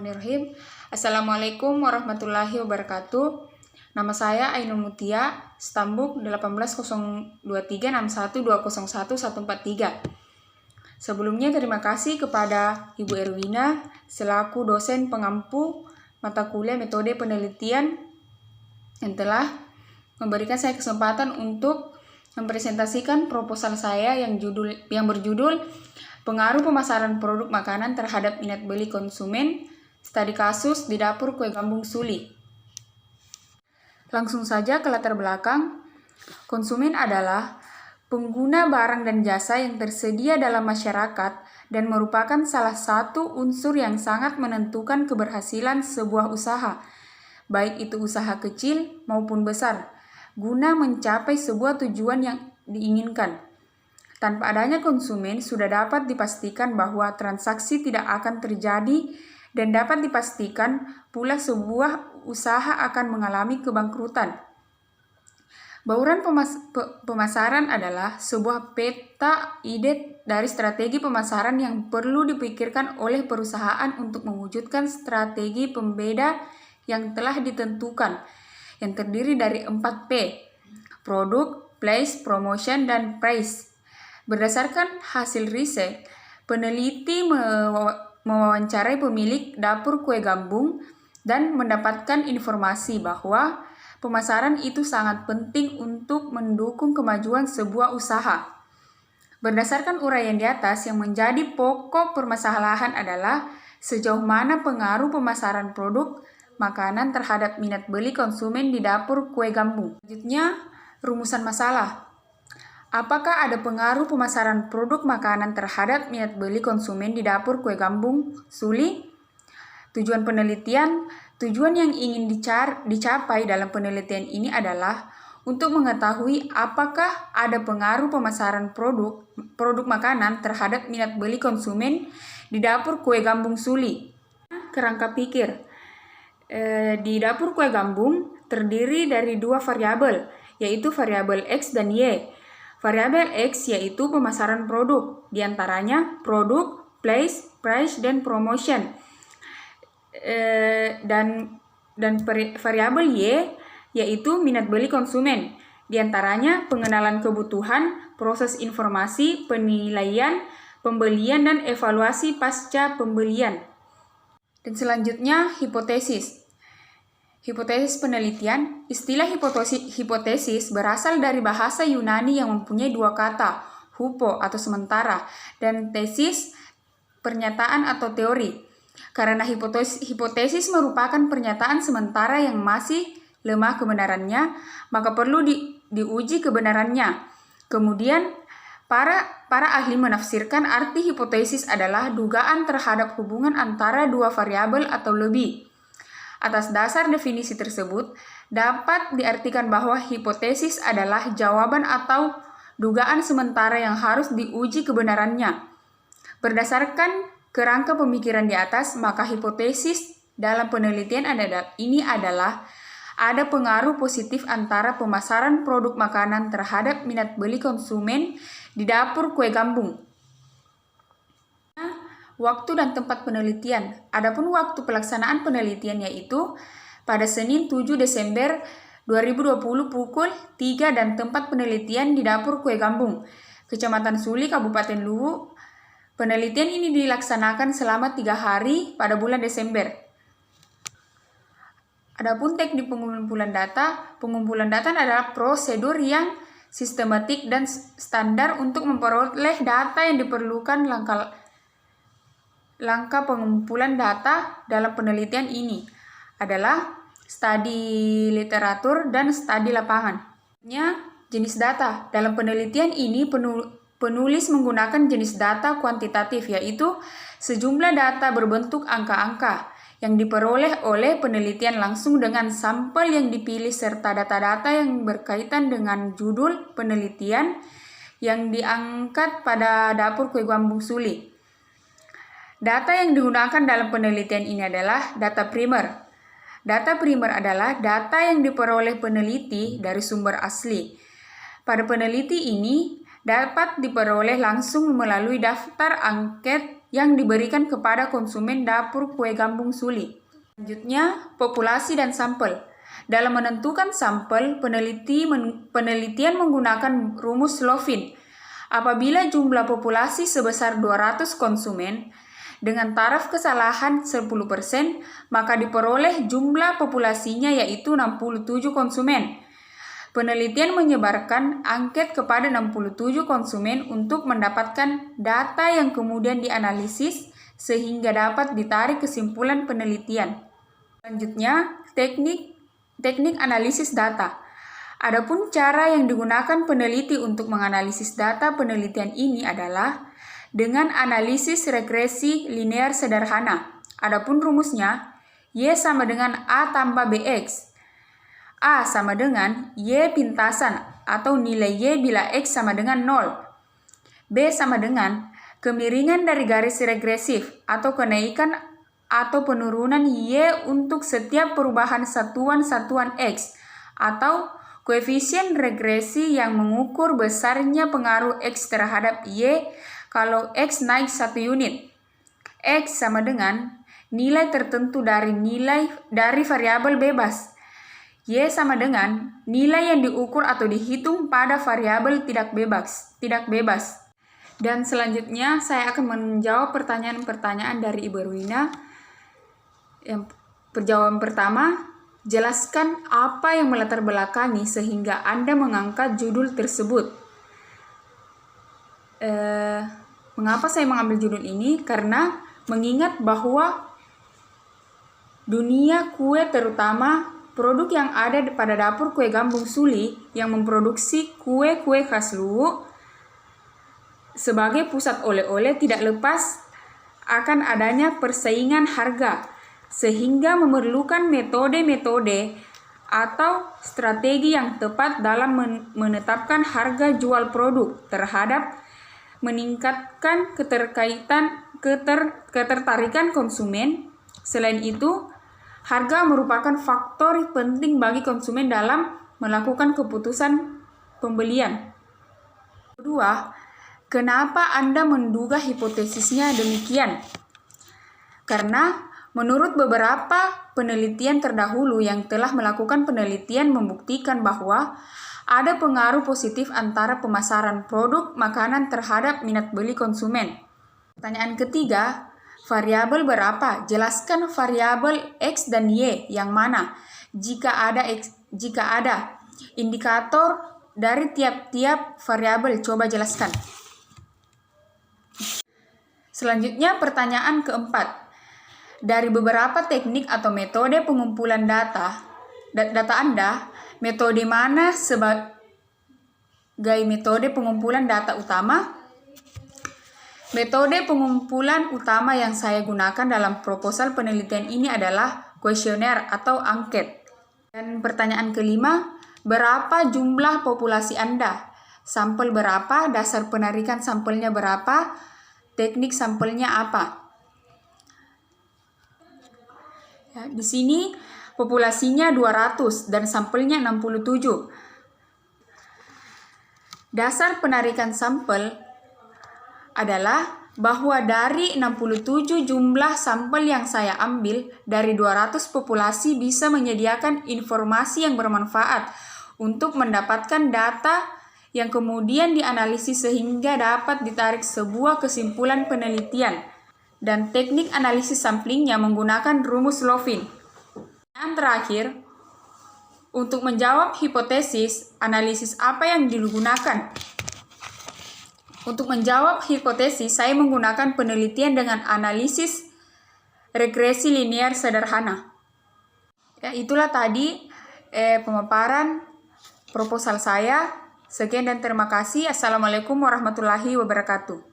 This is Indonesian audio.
Bismillahirrahmanirrahim. Assalamualaikum warahmatullahi wabarakatuh. Nama saya Ainul Mutia, Stambuk 1802361201143. Sebelumnya terima kasih kepada Ibu Erwina selaku dosen pengampu mata kuliah metode penelitian yang telah memberikan saya kesempatan untuk mempresentasikan proposal saya yang berjudul Pengaruh Pemasaran Produk Makanan Terhadap Minat Beli Konsumen, Studi Kasus di Dapur Kue Gambung Suli. Langsung saja ke latar belakang. Konsumen adalah pengguna barang dan jasa yang tersedia dalam masyarakat dan merupakan salah satu unsur yang sangat menentukan keberhasilan sebuah usaha, baik itu usaha kecil maupun besar, guna mencapai sebuah tujuan yang diinginkan. Tanpa adanya konsumen, sudah dapat dipastikan bahwa transaksi tidak akan terjadi dan dapat dipastikan pula sebuah usaha akan mengalami kebangkrutan. Bauran pemasaran adalah sebuah peta ide dari strategi pemasaran yang perlu dipikirkan oleh perusahaan untuk mewujudkan strategi pembeda yang telah ditentukan, yang terdiri dari 4P, produk, place, promotion, dan price. Berdasarkan hasil riset, peneliti mewawancarai pemilik dapur kue gambung dan mendapatkan informasi bahwa pemasaran itu sangat penting untuk mendukung kemajuan sebuah usaha. Berdasarkan uraian di atas, yang menjadi pokok permasalahan adalah sejauh mana pengaruh pemasaran produk makanan terhadap minat beli konsumen di dapur kue gambung. Selanjutnya, rumusan masalah. Apakah ada pengaruh pemasaran produk makanan terhadap minat beli konsumen di dapur kue gambung Suli? Tujuan penelitian, tujuan yang ingin dicapai dalam penelitian ini adalah untuk mengetahui apakah ada pengaruh pemasaran produk makanan terhadap minat beli konsumen di dapur kue gambung Suli. Kerangka pikir. Di dapur kue gambung terdiri dari dua variabel, yaitu variabel X dan Y. Variabel X yaitu pemasaran produk, diantaranya produk, place, price, dan promotion. Dan variabel Y yaitu minat beli konsumen, diantaranya pengenalan kebutuhan, proses informasi, penilaian, pembelian, dan evaluasi pasca pembelian. Dan selanjutnya hipotesis. Hipotesis penelitian. Istilah hipotesis berasal dari bahasa Yunani yang mempunyai dua kata, hupo atau sementara, dan tesis, pernyataan atau teori. Karena hipotesis merupakan pernyataan sementara yang masih lemah kebenarannya, maka perlu diuji kebenarannya. Kemudian, para ahli menafsirkan arti hipotesis adalah dugaan terhadap hubungan antara dua variabel atau lebih. Atas dasar definisi tersebut, dapat diartikan bahwa hipotesis adalah jawaban atau dugaan sementara yang harus diuji kebenarannya. Berdasarkan kerangka pemikiran di atas, maka hipotesis dalam penelitian ini adalah ada pengaruh positif antara pemasaran produk makanan terhadap minat beli konsumen di dapur kue gambung. Waktu dan tempat penelitian. Adapun waktu pelaksanaan penelitian yaitu pada Senin 7 Desember 2020 pukul 3 dan tempat penelitian di dapur kue gambung, Kecamatan Suli, Kabupaten Luwu. Penelitian ini dilaksanakan selama 3 hari pada bulan Desember. Adapun teknik pengumpulan data adalah prosedur yang sistematik dan standar untuk memperoleh data yang diperlukan. Langkah pengumpulan data dalam penelitian ini adalah studi literatur dan studi lapangan. Jenis data. Dalam penelitian ini penulis menggunakan jenis data kuantitatif, yaitu sejumlah data berbentuk angka-angka yang diperoleh oleh penelitian langsung dengan sampel yang dipilih serta data-data yang berkaitan dengan judul penelitian yang diangkat pada dapur kue gambung Suli. Data yang digunakan dalam penelitian ini adalah data primer. Data primer adalah data yang diperoleh peneliti dari sumber asli. Pada peneliti ini dapat diperoleh langsung melalui daftar angket yang diberikan kepada konsumen dapur kue Gambung Suli. Selanjutnya, populasi dan sampel. Dalam menentukan sampel, penelitian menggunakan rumus Lovin. Apabila jumlah populasi sebesar 200 konsumen, dengan taraf kesalahan 10%, maka diperoleh jumlah populasinya yaitu 67 konsumen. Penelitian menyebarkan angket kepada 67 konsumen untuk mendapatkan data yang kemudian dianalisis sehingga dapat ditarik kesimpulan penelitian. Selanjutnya, teknik analisis data. Adapun cara yang digunakan peneliti untuk menganalisis data penelitian ini adalah dengan analisis regresi linear sederhana. Adapun rumusnya, Y sama dengan A tambah BX. A sama dengan Y pintasan atau nilai Y bila X sama dengan 0. B sama dengan kemiringan dari garis regresif atau kenaikan atau penurunan Y untuk setiap perubahan satuan-satuan X atau koefisien regresi yang mengukur besarnya pengaruh X terhadap Y kalau X naik 1 unit. X sama dengan nilai tertentu dari variabel bebas. Y sama dengan nilai yang diukur atau dihitung pada variabel tidak bebas. Dan selanjutnya saya akan menjawab pertanyaan-pertanyaan dari Ibu Erwina. Yang perjawaban pertama, jelaskan apa yang melatar belakangi sehingga Anda mengangkat judul tersebut. Mengapa saya mengambil judul ini? Karena mengingat bahwa dunia kue, terutama produk yang ada pada dapur kue Gambung Suli yang memproduksi kue-kue khas Luwu sebagai pusat oleh-oleh tidak lepas akan adanya persaingan harga, sehingga memerlukan metode-metode atau strategi yang tepat dalam menetapkan harga jual produk terhadap meningkatkan ketertarikan konsumen. Selain itu, harga merupakan faktor penting bagi konsumen dalam melakukan keputusan pembelian. Kedua, kenapa Anda menduga hipotesisnya demikian? Karena menurut beberapa penelitian terdahulu yang telah melakukan penelitian membuktikan bahwa ada pengaruh positif antara pemasaran produk makanan terhadap minat beli konsumen. Pertanyaan ketiga, variabel berapa? Jelaskan variabel X dan Y yang mana? Jika ada indikator dari tiap-tiap variabel, coba jelaskan. Selanjutnya pertanyaan keempat. Dari beberapa teknik atau metode pengumpulan data Anda, metode mana sebagai metode pengumpulan data utama? Metode pengumpulan utama yang saya gunakan dalam proposal penelitian ini adalah kuesioner atau angket. Dan pertanyaan kelima, berapa jumlah populasi Anda? Sampel berapa? Dasar penarikan sampelnya berapa? Teknik sampelnya apa? Ya, di sini populasinya 200 dan sampelnya 67. Dasar penarikan sampel adalah bahwa dari 67 jumlah sampel yang saya ambil, dari 200 populasi bisa menyediakan informasi yang bermanfaat untuk mendapatkan data yang kemudian dianalisis sehingga dapat ditarik sebuah kesimpulan penelitian. Dan teknik analisis samplingnya menggunakan rumus Lovin. Yang terakhir, untuk menjawab hipotesis, analisis apa yang digunakan? Untuk menjawab hipotesis, saya menggunakan penelitian dengan analisis regresi linear sederhana. Ya, itulah tadi pemaparan proposal saya. Sekian dan terima kasih. Assalamualaikum warahmatullahi wabarakatuh.